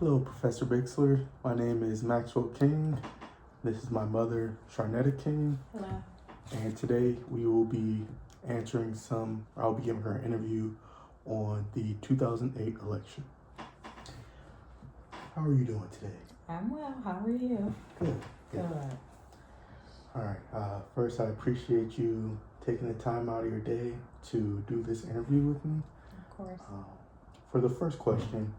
Hello, Professor Bixler. My name is Maxwell King. This is my mother, Sharnetta King. Hello. And today we will be I'll be giving her an interview on the 2008 election. How are you doing today? I'm well. How are you? Good. Good. All right. First, I appreciate you taking the time out of your day to do this interview with me. Of course. For the first question,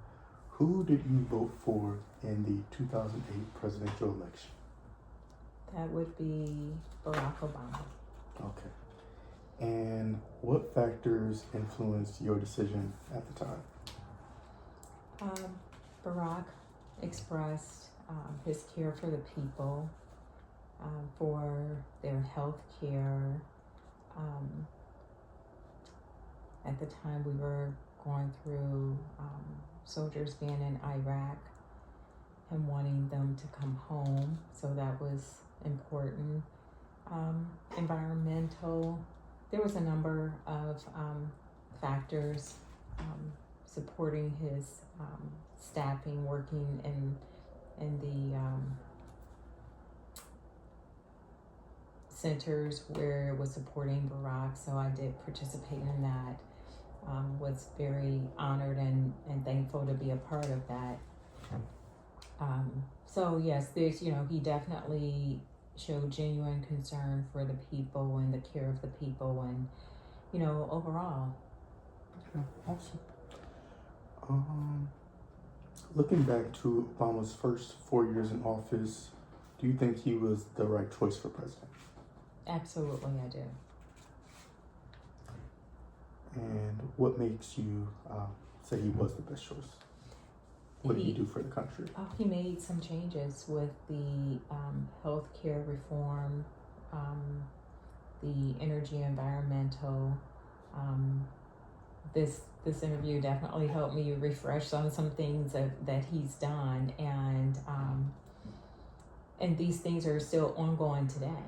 who did you vote for in the 2008 presidential election? That would be Barack Obama. Okay. And what factors influenced your decision at the time? Barack expressed his care for the people, for their health care. At the time we were going through soldiers being in Iraq and wanting them to come home, so that was important. Environmental, there was a number of factors supporting his staffing, working in the centers where it was supporting Barack, so I did participate in that. Was very honored and thankful to be a part of that. So yes, he definitely showed genuine concern for the people and the care of the people and, overall. Yeah, awesome. Looking back to Obama's first 4 years in office, do you think he was the right choice for president? Absolutely, I do. And what makes you say he was the best choice? What did he do for the country? He made some changes with the health care reform, the energy environmental. This interview definitely helped me refresh on some things that he's done, and these things are still ongoing today.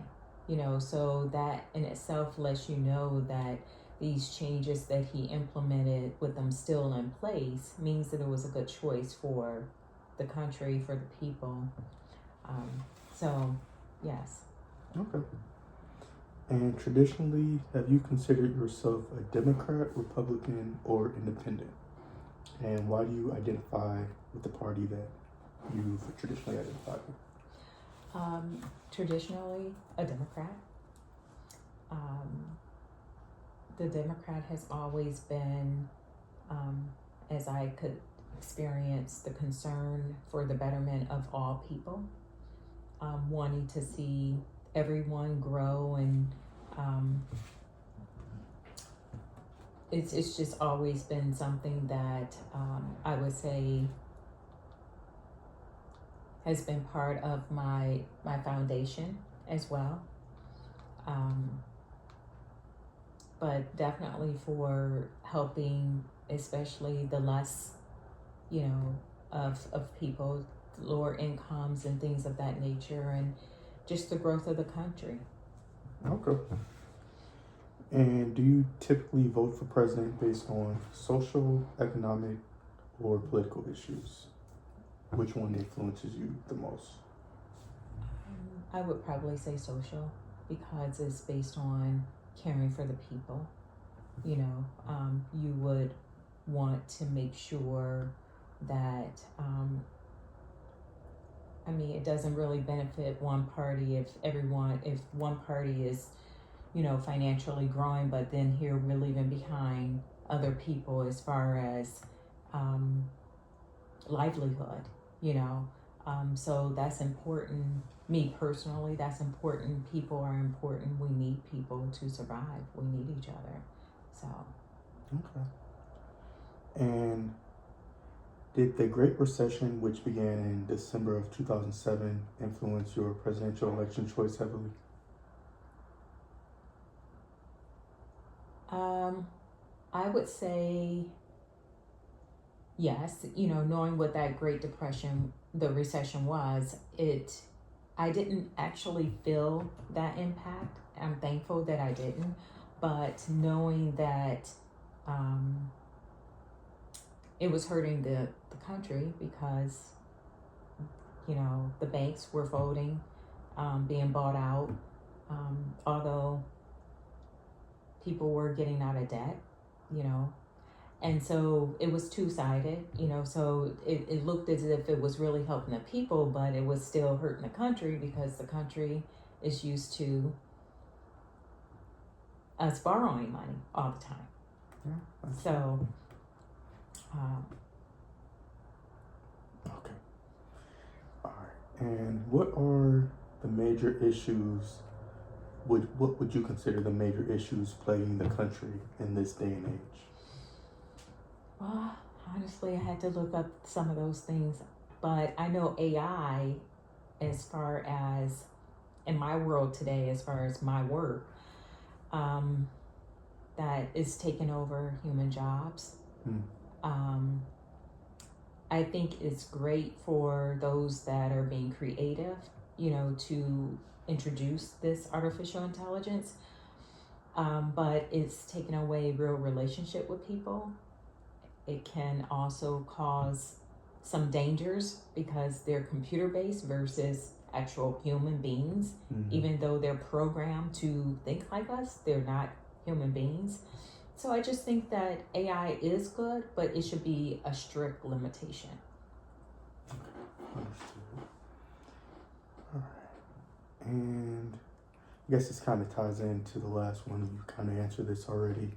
So that in itself lets you know that these changes that he implemented with them still in place means that it was a good choice for the country, for the people. So, yes. Okay. And traditionally, have you considered yourself a Democrat, Republican, or Independent? And why do you identify with the party that you've traditionally identified with? Traditionally, a Democrat. The Democrat has always been, as I could experience, the concern for the betterment of all people, wanting to see everyone grow, and it's just always been something that I would say has been part of my foundation as well. But definitely for helping, especially the less, of people, lower incomes and things of that nature, and just the growth of the country. Okay. And do you typically vote for president based on social, economic, or political issues? Which one influences you the most? I would probably say social, because it's based on caring for the people. You would want to make sure that it doesn't really benefit one party if one party is financially growing, but then here we're leaving behind other people as far as livelihood. So that's important. Me personally, that's important. People are important. We need people to survive. We need each other. So. Okay. And did the Great Recession, which began in December of 2007, influence your presidential election choice heavily? I would say yes. Knowing what that Great Depression, the recession was, I didn't actually feel that impact. I'm thankful that I didn't, but knowing that it was hurting the country because, the banks were folding, being bought out, although people were getting out of debt, you know. And so it was two-sided, so it looked as if it was really helping the people, but it was still hurting the country because the country is used to us borrowing money all the time. Yeah. So, Okay. All right. And what are the major issues? What would you consider the major issues plaguing the country in this day and age? well, honestly, I had to look up some of those things, but I know AI, as far as in my world today, as far as my work, that is taking over human jobs. I think it's great for those that are being creative, to introduce this artificial intelligence, but it's taking away real relationship with people. It can also cause some dangers because they're computer based versus actual human beings. Even though they're programmed to think like us, they're not human beings. So I just think that AI is good, but it should be a strict limitation. Understood. All right. And I guess this kind of ties into the last one. You kind of answered this already.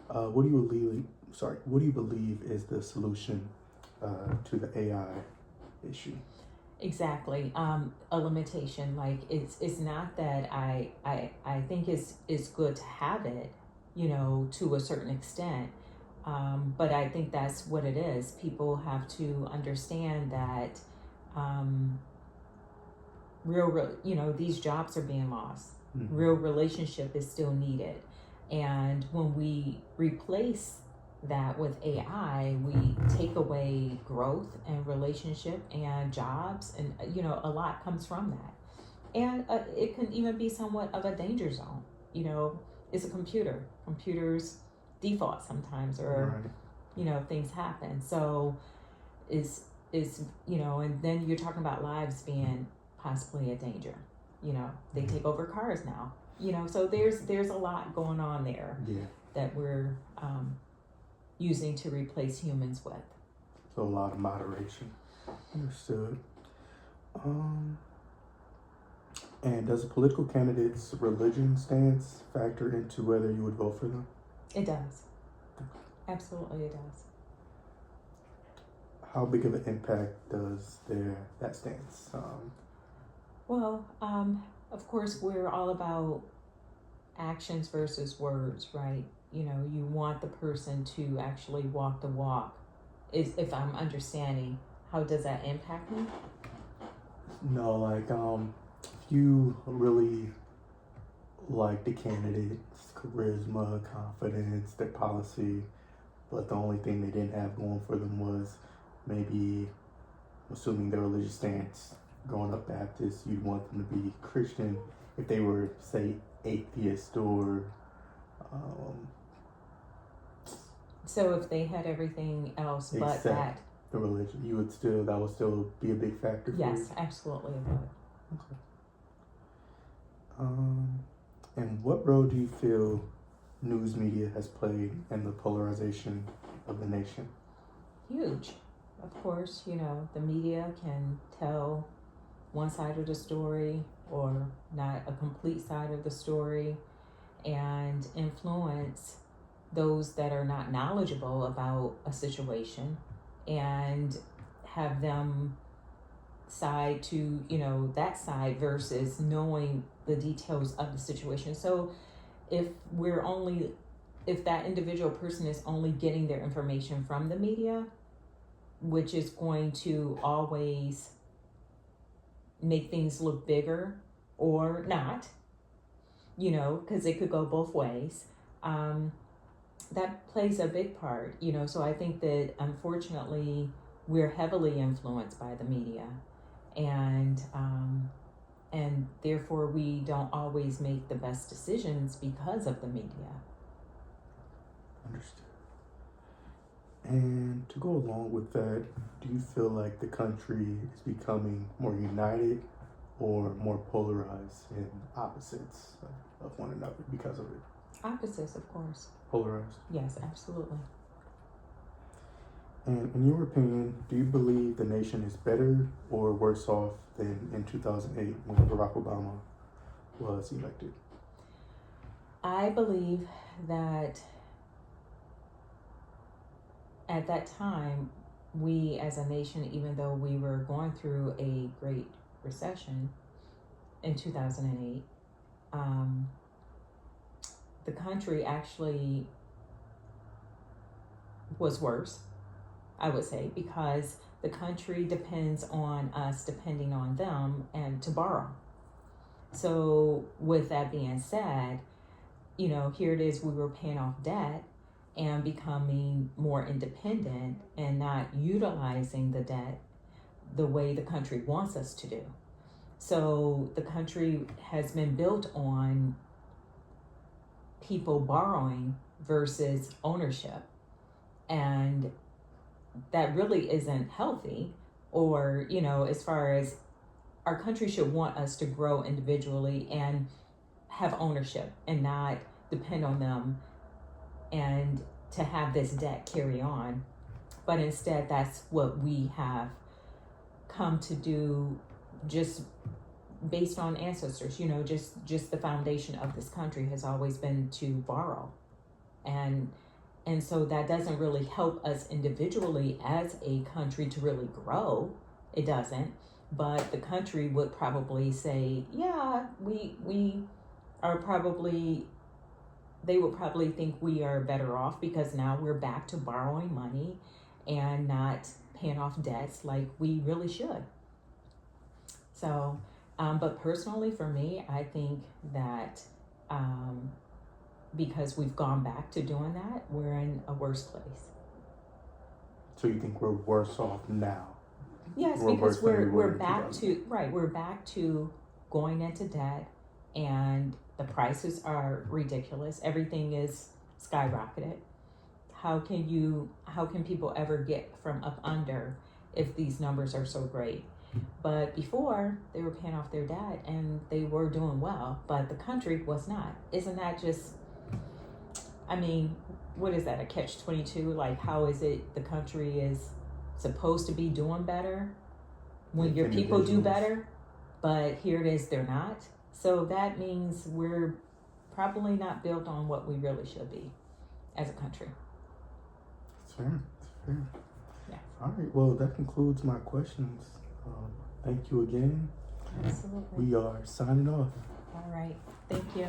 What do you believe is the solution to the AI issue? Exactly. A limitation. Like it's not that I think it's good to have it, to a certain extent. But I think that's what it is. People have to understand that these jobs are being lost. Real relationship is still needed. And when we replace that with AI, we take away growth and relationship and jobs, and a lot comes from that. And it can even be somewhat of a danger zone. It's a computer. Computers default sometimes, or Right. things happen. So is and then you're talking about lives being possibly a danger. They take over cars now. So there's a lot going on there. Yeah. That we're using to replace humans with. So a lot of moderation. Understood. And does a political candidate's religion stance factor into whether you would vote for them? It does. Absolutely, it does. How big of an impact does that stance? Well, of course, we're all about actions versus words, right? You want the person to actually walk the walk. If I'm understanding, how does that impact me? No, like if you really like the candidate's charisma, confidence, their policy, but the only thing they didn't have going for them was maybe, assuming their religious stance, growing up Baptist, you'd want them to be Christian. If they were, say, atheist or so if they had everything else but except that, the religion, that would still be a big factor for you? yes, absolutely it would. Okay. And what role do you feel news media has played in the polarization of the nation? Huge. Of course, the media can tell one side of the story or not a complete side of the story, and influence those that are not knowledgeable about a situation and have them side to that side versus knowing the details of the situation. So if that individual person is only getting their information from the media, which is going to always make things look bigger or not, because it could go both ways, that plays a big part, so I think that unfortunately we're heavily influenced by the media, and therefore we don't always make the best decisions because of the media. Understood. And to go along with that, do you feel like the country is becoming more united or more polarized and opposites of one another because of it? Opposites, of course. Polarized. Yes, absolutely. And in your opinion, do you believe the nation is better or worse off than in 2008 when Barack Obama was elected? I believe that at that time, we as a nation, even though we were going through a great recession in 2008, the country actually was worse, I would say, because the country depends on us depending on them and to borrow. So with that being said, here it is, we were paying off debt and becoming more independent and not utilizing the debt the way the country wants us to do. So the country has been built on people borrowing versus ownership. And that really isn't healthy, or, as far as our country should want us to grow individually and have ownership and not depend on them and to have this debt carry on. But instead, that's what we have come to do, just based on ancestors. Just the foundation of this country has always been to borrow, and so that doesn't really help us individually as a country to really grow. It doesn't. But the country would probably say, yeah, we are probably, they would probably think we are better off because now we're back to borrowing money and not paying off debts like we really should. So, but personally for me, I think that because we've gone back to doing that, we're in a worse place. So you think we're worse off now? Yes, because we're back to we're back to going into debt, and the prices are ridiculous. Everything is skyrocketed. How can people ever get from up under if these numbers are so great? But before, they were paying off their debt and they were doing well, but the country was not. Isn't that just, what is that, a catch-22? Like, how is it the country is supposed to be doing better when your people do better, but here it is, they're not? So that means we're probably not built on what we really should be as a country. It's fair. Yeah. All right, well, that concludes my questions. Thank you again. Absolutely. We are signing off. All right. Thank you.